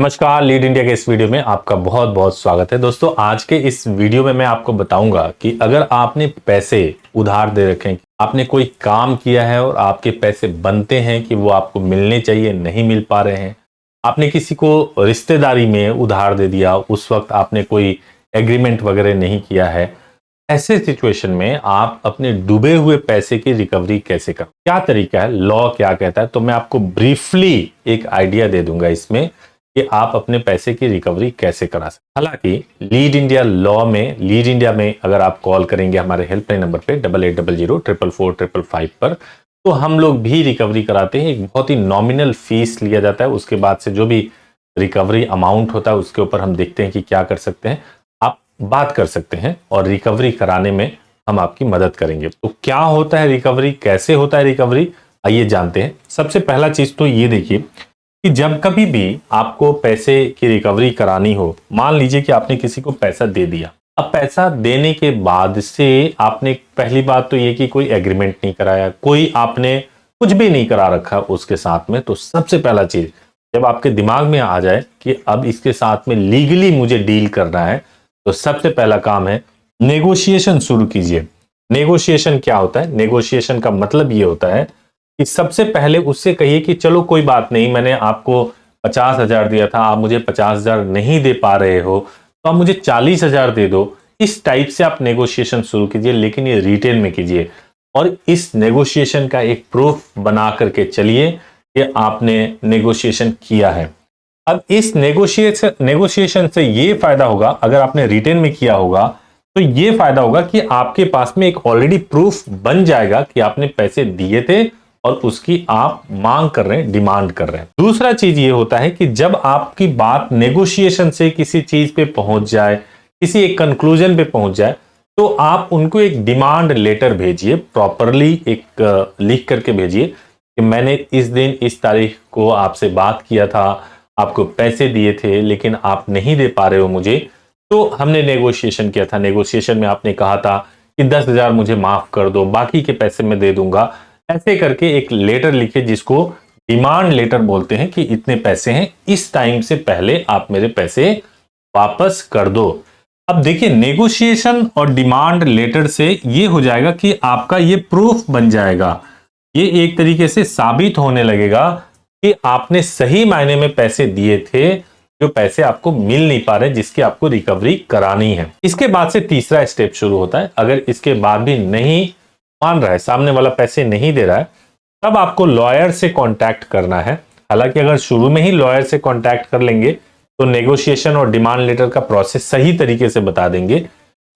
नमस्कार, lead India के इस वीडियो में आपका बहुत बहुत स्वागत है। दोस्तों, आज के इस वीडियो में मैं आपको बताऊंगा कि अगर आपने पैसे उधार दे रखे हैं, आपने कोई काम किया है और आपके पैसे बनते हैं कि वो आपको मिलने चाहिए, नहीं मिल पा रहे हैं, आपने किसी को रिश्तेदारी में उधार दे दिया, उस वक्त आपने कोई एग्रीमेंट वगैरह नहीं किया है, ऐसे सिचुएशन में आप अपने डूबे हुए पैसे की रिकवरी कैसे करें, क्या तरीका है, लॉ क्या कहता है, तो मैं आपको ब्रीफली एक आइडिया दे दूंगा इसमें कि आप अपने पैसे की रिकवरी कैसे करा सकते हैं। हालांकि लीड इंडिया में अगर आप कॉल करेंगे हमारे हेल्पलाइन नंबर पे 8800 पर, तो हम लोग भी रिकवरी कराते हैं। एक बहुत ही नॉमिनल फीस लिया जाता है, उसके बाद से जो भी रिकवरी अमाउंट होता है उसके ऊपर हम देखते हैं कि क्या कर सकते हैं, आप बात कर सकते हैं और रिकवरी कराने में हम आपकी मदद करेंगे। तो क्या होता है रिकवरी, कैसे होता है रिकवरी, आइए जानते हैं। सबसे पहला चीज तो ये देखिए कि जब कभी भी आपको पैसे की रिकवरी करानी हो, मान लीजिए कि आपने किसी को पैसा दे दिया। अब पैसा देने के बाद से आपने, पहली बात तो ये कि कोई एग्रीमेंट नहीं कराया, कोई आपने कुछ भी नहीं करा रखा उसके साथ में, तो सबसे पहला चीज जब आपके दिमाग में आ जाए कि अब इसके साथ में लीगली मुझे डील करना है, तो सबसे पहला काम है नेगोशिएशन शुरू कीजिए। नेगोशिएशन क्या होता है? नेगोशिएशन का मतलब ये होता है कि सबसे पहले उससे कहिए कि चलो कोई बात नहीं, मैंने आपको 50,000 दिया था, आप मुझे 50,000 नहीं दे पा रहे हो, तो आप मुझे 40,000 दे दो। इस टाइप से आप नेगोशिएशन शुरू कीजिए, लेकिन ये रिटेल में कीजिए और इस नेगोशिएशन का एक प्रूफ बना करके चलिए कि आपने नेगोशिएशन किया है। अब इस नेगोशिएशन से ये फायदा होगा, अगर आपने रिटेल में किया होगा तो ये फायदा होगा कि आपके पास में एक ऑलरेडी प्रूफ बन जाएगा कि आपने पैसे दिए थे और उसकी आप मांग कर रहे हैं, डिमांड कर रहे हैं। दूसरा चीज ये होता है कि जब आपकी बात नेगोशिएशन से किसी चीज पे पहुंच जाए, किसी एक कंक्लूजन पे पहुंच जाए, तो आप उनको एक डिमांड लेटर भेजिए, प्रॉपरली एक लिख करके भेजिए कि मैंने इस दिन इस तारीख को आपसे बात किया था, आपको पैसे दिए थे लेकिन आप नहीं दे पा रहे हो मुझे, तो हमने नेगोशिएशन किया था, नेगोशिएशन में आपने कहा था कि 10,000 मुझे माफ कर दो, बाकी के पैसे मैं दे दूंगा। ऐसे करके एक लेटर लिखे जिसको डिमांड लेटर बोलते हैं कि इतने पैसे हैं, इस टाइम से पहले आप मेरे पैसे वापस कर दो। अब देखिए, नेगोशिएशन और डिमांड लेटर से ये हो जाएगा कि आपका ये प्रूफ बन जाएगा, ये एक तरीके से साबित होने लगेगा कि आपने सही मायने में पैसे दिए थे, जो पैसे आपको मिल नहीं पा रहे, जिसकी आपको रिकवरी करानी है। इसके बाद से तीसरा स्टेप शुरू होता है। अगर इसके बाद भी नहीं मान रहा है, सामने वाला पैसे नहीं दे रहा है, तब आपको लॉयर से कांटेक्ट करना है। हालांकि अगर शुरू में ही लॉयर से कांटेक्ट कर लेंगे तो नेगोशिएशन और डिमांड लेटर का प्रोसेस सही तरीके से बता देंगे,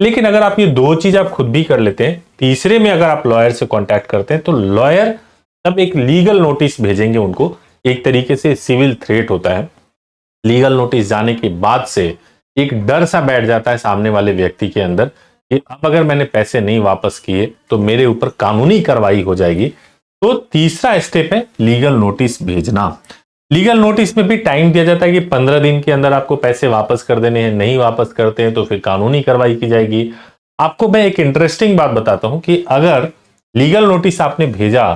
लेकिन अगर आप ये दो चीज आप खुद भी कर लेते हैं, तीसरे में अगर आप लॉयर से कांटेक्ट करते हैं, तो लॉयर तब एक लीगल नोटिस भेजेंगे उनको। एक तरीके से सिविल थ्रेट होता है। लीगल नोटिस जाने के बाद से एक डर सा बैठ जाता है सामने वाले व्यक्ति के अंदर कि अब अगर मैंने पैसे नहीं वापस किए तो मेरे ऊपर कानूनी कार्रवाई हो जाएगी। तो तीसरा स्टेप है लीगल नोटिस भेजना। लीगल नोटिस में भी टाइम दिया जाता है कि 15 दिन के अंदर आपको पैसे वापस कर देने हैं, नहीं वापस करते हैं तो फिर कानूनी कार्रवाई की जाएगी। आपको मैं एक इंटरेस्टिंग बात बताता हूं कि अगर लीगल नोटिस आपने भेजा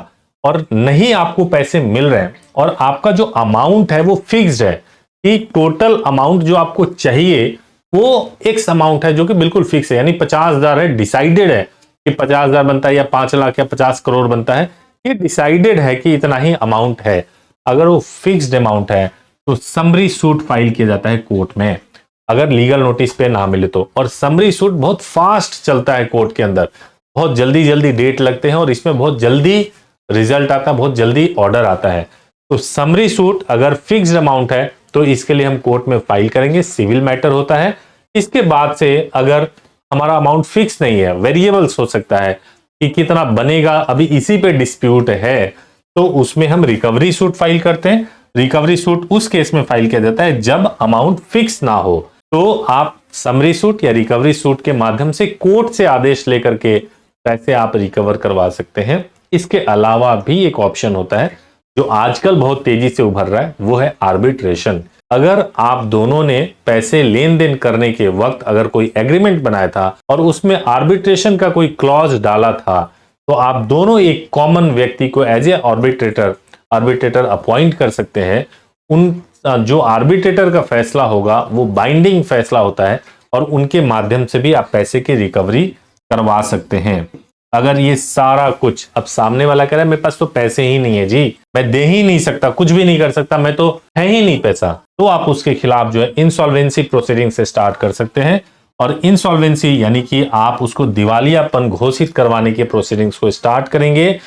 और नहीं आपको पैसे मिल रहे हैं और आपका जो अमाउंट है वो फिक्स्ड है कि टोटल अमाउंट जो आपको चाहिए वो एक्स अमाउंट है, जो कि बिल्कुल फिक्स है, यानी 50,000 है, डिसाइडेड है कि 50,000 बनता है या 5 लाख या 50 करोड़ बनता है, ये डिसाइडेड है कि इतना ही अमाउंट है। अगर वो फिक्स्ड अमाउंट है तो समरी सूट फाइल किया जाता है कोर्ट में, अगर लीगल नोटिस पे ना मिले तो। और समरी सूट बहुत फास्ट चलता है कोर्ट के अंदर, बहुत जल्दी जल्दी डेट लगते हैं और इसमें बहुत जल्दी रिजल्ट आता है, बहुत जल्दी ऑर्डर आता है। तो समरी सूट अगर फिक्स्ड अमाउंट है तो इसके लिए हम कोर्ट में फाइल करेंगे, सिविल मैटर होता है। इसके बाद से अगर हमारा अमाउंट फिक्स नहीं है, वेरिएबल्स हो सकता है कि कितना बनेगा, अभी इसी पे डिस्प्यूट है, तो उसमें हम रिकवरी सूट फाइल करते हैं। रिकवरी सूट उस केस में फाइल किया जाता है जब अमाउंट फिक्स ना हो, तो आप समरी सूट या रिकवरी सूट के माध्यम से कोर्ट से आदेश लेकर के पैसे आप रिकवर करवा सकते हैं। इसके अलावा भी एक ऑप्शन होता है जो आजकल बहुत तेजी से उभर रहा है, वो है आर्बिट्रेशन। अगर आप दोनों ने पैसे लेन देन करने के वक्त अगर कोई एग्रीमेंट बनाया था और उसमें आर्बिट्रेशन का कोई क्लॉज डाला था, तो आप दोनों एक कॉमन व्यक्ति को एज ए आर्बिट्रेटर अपॉइंट कर सकते हैं। उन जो आर्बिट्रेटर का फैसला होगा वो बाइंडिंग फैसला होता है और उनके माध्यम से भी आप पैसे की रिकवरी करवा सकते हैं। अगर ये सारा कुछ अब सामने वाला कह रहा है मेरे पास तो पैसे ही नहीं है जी, मैं दे ही नहीं सकता, कुछ भी नहीं कर सकता, मैं तो है ही नहीं पैसा, तो आप उसके खिलाफ जो है इंसॉल्वेंसी प्रोसीडिंग से स्टार्ट कर सकते हैं। और इंसॉल्वेंसी यानी कि आप उसको दिवालियापन घोषित करवाने के प्रोसीडिंग्स को स्टार्ट करेंगे।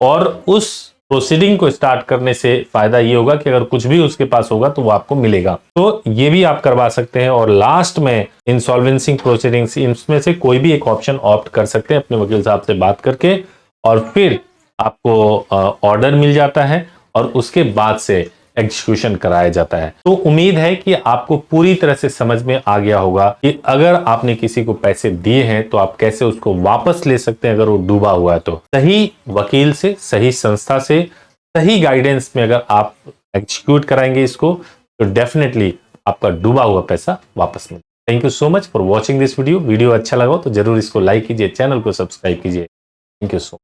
और उस प्रोसीडिंग को स्टार्ट करने से फायदा ये होगा कि अगर कुछ भी उसके पास होगा तो वो आपको मिलेगा, तो ये भी आप करवा सकते हैं। और लास्ट में इंसॉल्वेंसी प्रोसीडिंग्स, इनमें से कोई भी एक ऑप्शन ऑप्ट कर सकते हैं अपने वकील साहब से बात करके, और फिर आपको ऑर्डर मिल जाता है और उसके बाद से एग्जीक्यूशन कराया जाता है। तो उम्मीद है कि आपको पूरी तरह से समझ में आ गया होगा कि अगर आपने किसी को पैसे दिए हैं तो आप कैसे उसको वापस ले सकते हैं अगर वो डूबा हुआ है तो। सही वकील से, सही संस्था से, सही गाइडेंस में अगर आप एग्जीक्यूट कराएंगे इसको तो डेफिनेटली आपका डूबा हुआ पैसा वापस मिलेगा। Thank you so much for watching this video. Video अच्छा लगा तो जरूर इसको लाइक कीजिए, चैनल को सब्सक्राइब कीजिए। Thank you so much.